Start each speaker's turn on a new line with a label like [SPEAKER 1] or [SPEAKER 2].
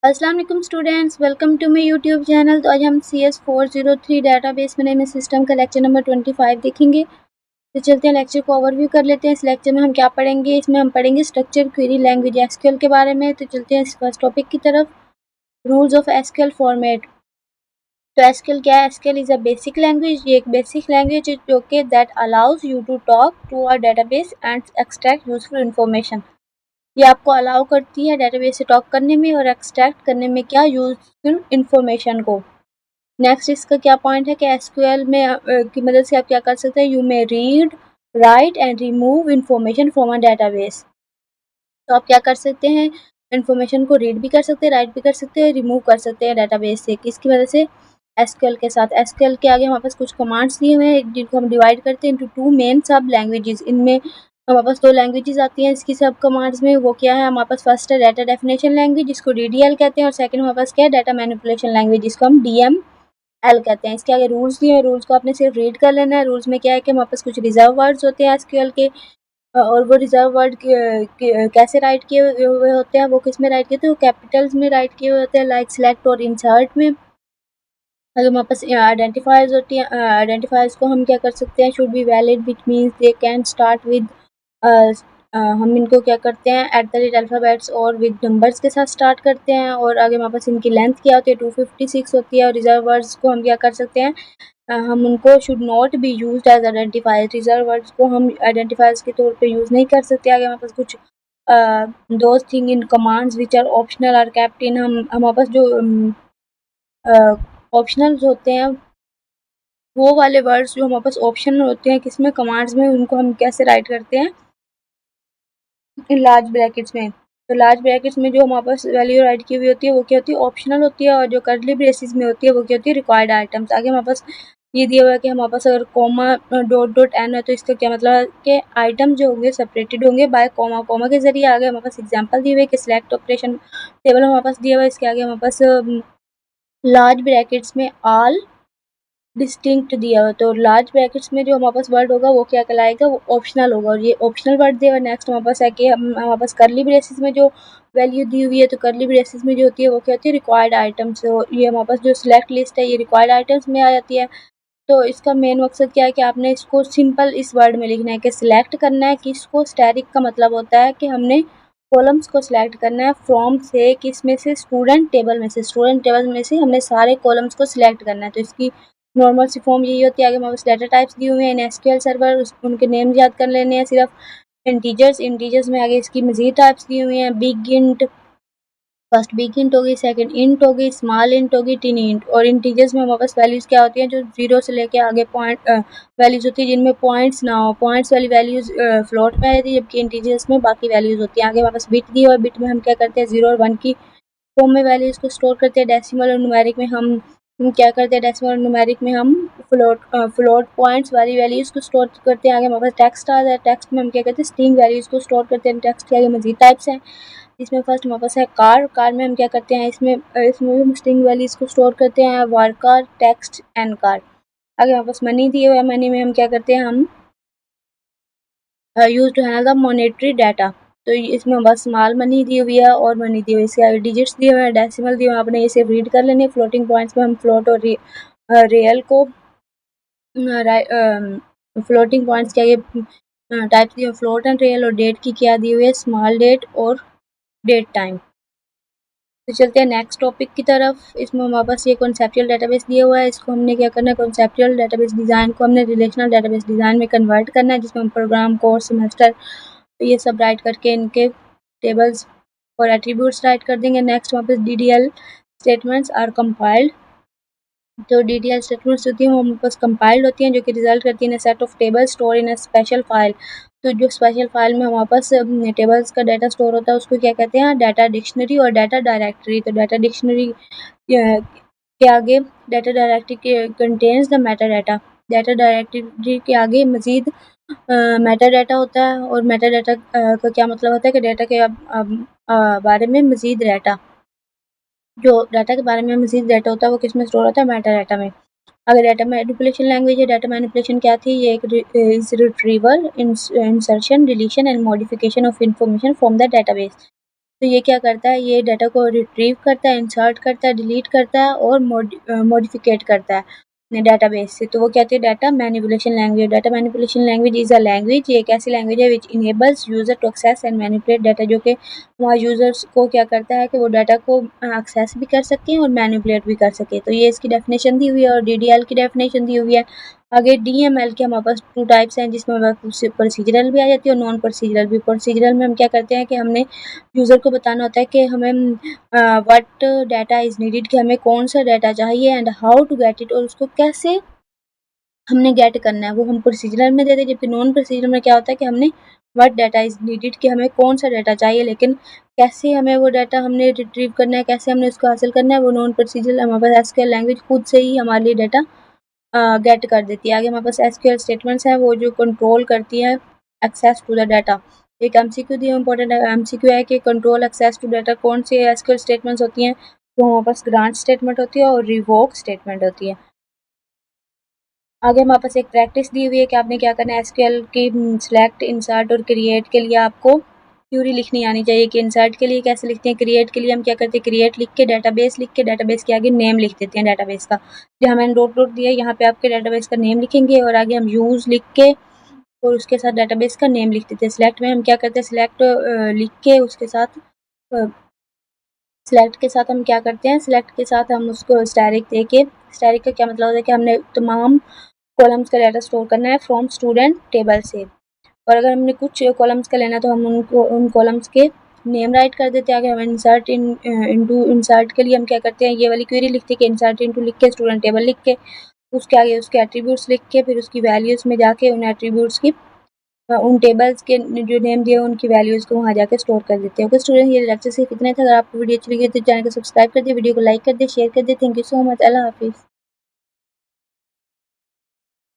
[SPEAKER 1] अस्सलाम वालेकुम students, welcome to my YouTube channel. तो आज हम CS403 डाटाबेस मैनेजमेंट सिस्टम का लेक्चर नंबर 25 देखेंगे। तो चलते हैं लेक्चर को ओवरव्यू कर लेते हैं। इस लेक्चर में हम क्या पढ़ेंगे, इसमें हम पढ़ेंगे स्ट्रक्चर क्वेरी लैंग्वेज एसक्यूएल के बारे में। तो चलते हैं इस फर्स्ट टॉपिक की तरफ, रूल्स ऑफ एसक्यूएल फॉर्मेट। तो एसक्यूएल क्या है? SQL is a basic language. ये एक बेसिक लैंग्वेज है जो कि that allows you to talk to a database and extract useful information. ये आपको अलाउ करती है डेटाबेस से टॉक करने में और एक्सट्रैक्ट करने में क्या, यूजफुल इंफॉर्मेशन को। नेक्स्ट इसका क्या पॉइंट है कि एसक्यूएल में की मदद से आप क्या कर सकते हैं, you may read, right and remove information from a database. तो आप क्या कर सकते हैं, इंफॉर्मेशन को रीड भी कर सकते हैं, राइट भी कर सकते हैं, रिमूव कर सकते हैं डेटाबेस से। किसकी वजह से? एसक्यूएल के साथ। एसक्यूएल के आगे हमारे पास कुछ कमांड्स दिए हुए हैं जिनको हम डिवाइड करते हैं इनटू टू मेन सब लैंग्वेजेस। इनमें हमारे पास दो लैंग्वेजेस आती हैं इसकी सब कमांड्स में। वो क्या है? हमारे पास फर्स्ट है डाटा डेफिनेशन लैंग्वेज जिसको DDL कहते हैं, और सेकंड हमारे पास क्या है, डाटा मैनिपुलेशन लैंग्वेज जिसको हम DML कहते हैं। इसके आगे रूल्स दिए हैं, रूल्स को आपने सिर्फ रीड कर लेना है। रूल्स में क्या है कि हमारे पास कुछ रिजर्व वर्ड्स होते हैं एसक्यूएल के, और वो रिजर्व वर्ड कैसे राइट किए हुए होते हैं, वो किस में राइट किए होते हैं, वो कैपिटल्स में राइट किए हुए होते हैं, लाइक सेलेक्ट और इंसर्ट में। अगर हमारे पास आइडेंटिफायर्स होती हैं, आइडेंटिफायर्स को हम क्या कर सकते हैं, should be valid which means they can start with, हम इनको क्या करते हैं, एट द रेट अल्फ़ाबेट्स और विद नंबर्स के साथ स्टार्ट करते हैं। और आगे हमारे पास इनकी लेंथ क्या होती है, 256 होती है। और रिजर्व वर्ड्स को हम क्या कर सकते हैं, हम उनको should not be used as identifier. Reserve words को हम आइडेंटिफायर्स के तौर पे यूज़ नहीं कर सकते। आगे हमारे पास कुछ those thing in commands which are optional are kept in, हम हमारे पास जो ऑप्शनल्स होते हैं, वो वाले वर्ड्स जो हमारे पास ऑप्शनल होते हैं किसमें, कमांड्स में, उनको हम कैसे राइट करते हैं, इन लार्ज ब्रैकेट्स में। तो लार्ज ब्रैकेट्स में जो हमारे पास वैल्यू राइट की हुई होती है वो क्या होती है, ऑप्शनल होती है। और जो कर्ली ब्रेसेस में होती है वो क्या होती है, रिक्वायर्ड आइटम्स। आगे हमारे पास ये दिया हुआ है कि हमारे पास अगर कॉमा डॉट डॉट एन है तो इसका क्या मतलब है कि आइटम जो होंगे सेपरेटेड होंगे बाय कॉमा, कॉमा के जरिए। आगे हमारे पास एग्जांपल दिए हुए कि सिलेक्ट ऑपरेशन टेबल हमारे पास दिया हुआ है, इसके आगे हमारे पास लार्ज ब्रैकेट्स में ऑल डिस्टिंक्ट दिया हुआ। तो लार्ज ब्रैकेट्स में जो हमारे पास वर्ड होगा वो क्या कहलाएगा, वो ऑप्शनल होगा, और ये ऑप्शनल वर्ड दिया हुआ। नेक्स्ट हमारे पास है कि हमारे पास करली ब्रेसेस में जो वैल्यू दी हुई है, तो करली ब्रेसेस में जो होती है वो क्या होती है, रिक्वायर्ड आइटम्स। तो ये हमारे पास जो सिलेक्ट लिस्ट है ये रिक्वायर्ड आइटम्स में आ जाती है। तो इसका मेन मकसद क्या है कि आपने इसको सिंपल इस वर्ड में लिखना है कि सिलेक्ट करना है किसको। स्टैटिक का मतलब होता है कि हमने कॉलम्स को सिलेक्ट करना है फ्रॉम से, किस में से, स्टूडेंट टेबल में से। स्टूडेंट टेबल में से हमने सारे कॉलम्स को सिलेक्ट करना है। तो इसकी नॉर्मल सी फॉर्म यही होती है। आगे हमारे पास डाटा टाइप्स दिए हुए हैं इन एसक्यूएल सर्वर, उनके नेम याद कर लेने हैं सिर्फ। इंटीजर्स, इंटीजर्स में आगे इसकी मजीद टाइप्स दी हुई हैं, big int, first big int होगी, सेकंड इंट होगी, स्मॉल इंट होगी, टिनी इंट। और इंटीजर्स में हमारे पास वैल्यूज़ क्या होती हैं, जो जीरो से लेके आगे पॉइंट वैल्यूज़ होती है जिनमें पॉइंट्स ना हो। पॉइंट्स वाली वैल्यूज़ फ्लोट में रहती है, जबकि इंटीजर्स में बाकी वैल्यूज़ होती हैं। आगे हमारे पास बिट दी हुआ है, बिट में हम क्या करते हैं, 0 और 1 की फॉर्म में वैल्यूज़ को स्टोर करते हैं। डेसिमल और न्यूमेरिक में हम क्या करते हैं, डेसिमल और न्यूमेरिक में हम फ्लोट पॉइंट्स वाली वैल्यूज़ को स्टोर करते हैं। आगे हमारे पास टेक्स्ट आ जाए, टेक्स्ट में हम क्या करते हैं, स्ट्रिंग वैल्यूज़ को स्टोर करते हैं। टेक्स्ट के आगे मजीद टाइप्स हैं, इसमें फर्स्ट हमारे पास है कार। कार में हम क्या करते हैं, इसमें इसमें भी हम स्ट्रिंग वैल्यूज़ को स्टोर करते हैं, वार कार, टेक्स्ट एंड कार। आगे हमारे पास मनी दिए हुए हैं, मनी में हम क्या करते हैं, हम use to handle the monetary data. तो इसमें बस स्मॉल मनी दी हुई है और मनी दी हुई है, इसके आगे डिजिट्स दिए हुए हैं, डेसिमल दिए हुए हैं, आपने इसे रीड कर लेने। फ्लोटिंग पॉइंट्स में हम फ्लोट और रियल को, फ्लोटिंग पॉइंट्स के आगे टाइप्स दिए, फ्लोट एंड रियल। और डेट की क्या दी हुई है, स्मॉल डेट और डेट टाइम। तो चलते हैं नेक्स्ट टॉपिक की तरफ। इसमें हमारे पास ये कॉन्सेप्चुअल डेटाबेस दिया हुआ है, इसको हमने क्या करना है, कॉन्सेप्चुअल डेटाबेस डिज़ाइन को हमने रिलेशनल डेटाबेस डिज़ाइन में कन्वर्ट करना है, जिसमें हम प्रोग्राम, कोर्स, सेमेस्टर ये सब राइट करके इनके टेबल्स और एट्रीब्यूट्स राइट कर देंगे। नेक्स्ट हमारे पास DDL स्टेटमेंट्स आर कंपाइल्ड। जो DDL स्टेटमेंट्स होती हैं वो हमारे पास कंपाइल्ड होती हैं, जो कि रिजल्ट करती हैं इन set of tables store in a special file. तो जो स्पेशल फाइल में हमारे पास टेबल्स का डाटा स्टोर होता है उसको क्या कहते हैं, डाटा डिक्शनरी और डाटा डायरेक्टरी। तो डाटा डिक्शनरी के आगे data directory contains the Meta data. Data directory के आगे मजीद मेटा डाटा होता है, और मेटा डाटा का क्या मतलब होता है कि डाटा के बारे में मजीद डाटा, जो डाटा के बारे में मजीद डाटा होता है वो किस में स्टोर होता है, मेटा डाटा में। अगर डाटा मैनिपुलेशन लैंग्वेज है, डाटा मैनिपुलेशन क्या थी, ये एक is retrieval, insertion, deletion and modification of information from the database. तो ये क्या करता है, ये डाटा को रिट्रीव करता है, इंसर्ट करता है, डिलीट करता है और मॉडिफिकेट करता है डाटाबेस से। तो वो कहती है data manipulation language. Data manipulation language is a language, ये एक ऐसी लैंग्वेज है which enables user to access and manipulate data, जो कि वहाँ यूज़र्स को क्या करता है कि वो डाटा को एक्सेस भी कर सकें और मैनिपुलेट भी कर सकें। तो ये इसकी डेफिनेशन दी हुई है और DDL की डेफिनेशन दी हुई है। आगे DML के हमारे पास 2 टाइप्स हैं, जिसमें हमारे पास प्रोसीजरल भी आ जाती है और नॉन प्रोसीजरल भी। प्रोसीजरल में हम क्या करते हैं कि हमने यूज़र को बताना होता है कि हमें व्हाट डाटा इज़ नीडेड, कि हमें कौन सा डाटा चाहिए and how to get it, और उसको कैसे हमने गेट करना है, वो हम प्रोसीजरल में देते हैं। जबकि नॉन प्रोसीजरल में क्या होता है कि हमने व्हाट डाटा इज़ नीडेड, कि हमें कौन सा डाटा चाहिए, लेकिन कैसे हमें वो डाटा हमने रिट्रीव करना है, कैसे हमने उसको हासिल करना है, वो नॉन प्रोसीजरल हमारे पास SQL लैंग्वेज खुद से ही हमारे लिए डाटा गेट कर देती है। आगे हमारे पास SQL स्टेटमेंट्स हैं, वो जो कंट्रोल करती हैं एक्सेस टू द डाटा। एक MCQ दिया इम्पोर्टेंट MCQ है कि कंट्रोल एक्सेस टू डाटा कौन सी SQL स्टेटमेंट्स होती हैं, तो हमारे पास ग्रांट स्टेटमेंट होती है और रिवोक स्टेटमेंट होती है। आगे हमारे पास एक प्रैक्टिस दी हुई है कि आपने क्या करना है, SQL की सिलेक्ट, इंसर्ट और क्रिएट के लिए आपको क्यूरी लिखनी आनी चाहिए। कि इंसर्ट के लिए कैसे लिखते हैं, क्रिएट के लिए हम क्या करते हैं, क्रिएट लिख के डाटाबेस लिख के डाटाबेस के आगे नेम लिख देते हैं डाटाबेस का। जहाँ मैंने डॉट डॉट दिया यहाँ पे आपके डाटाबेस का नेम लिखेंगे और आगे हम यूज़ लिख के और उसके साथ डाटाबेस का नेम लिख देते हैं। सिलेक्ट में हम क्या करते हैं, सिलेक्ट लिख के उसके साथ सिलेक्ट के साथ हम क्या करते हैं, सिलेक्ट के साथ हम उसको स्टैटिक दे के, स्टैटिक का क्या मतलब होता है कि हमने तमाम कॉलम्स का डाटा स्टोर करना है फ्रॉम स्टूडेंट टेबल से। और अगर हमने कुछ कॉलम्स का लेना है तो हम उनको उन कॉलम्स के नेम राइट कर देते हैं। आगे हम इंसर्ट इनटू, इंसर्ट के लिए हम क्या करते हैं, ये वाली क्वेरी लिखते हैं कि इंसर्ट इनटू लिख के स्टूडेंट टेबल लिख के उसके आगे उसके एट्रीब्यूट्स लिख के फिर उसकी वैल्यूज़ में जाके उन एट्रीब्यूट्स की उन टेबल्स के जो नेम दिए उनकी वैल्यूज़ को वहाँ जाके स्टोर कर देते हैं। ओके स्टूडेंट, ये लेक्चर सिर्फ इतना था। अगर आपको वीडियो अच्छी लगी तो चैनल को सब्सक्राइब कर दे, वीडियो को लाइक कर दे, शेयर कर दे। Thank you so much. अल्लाह हाफिज़।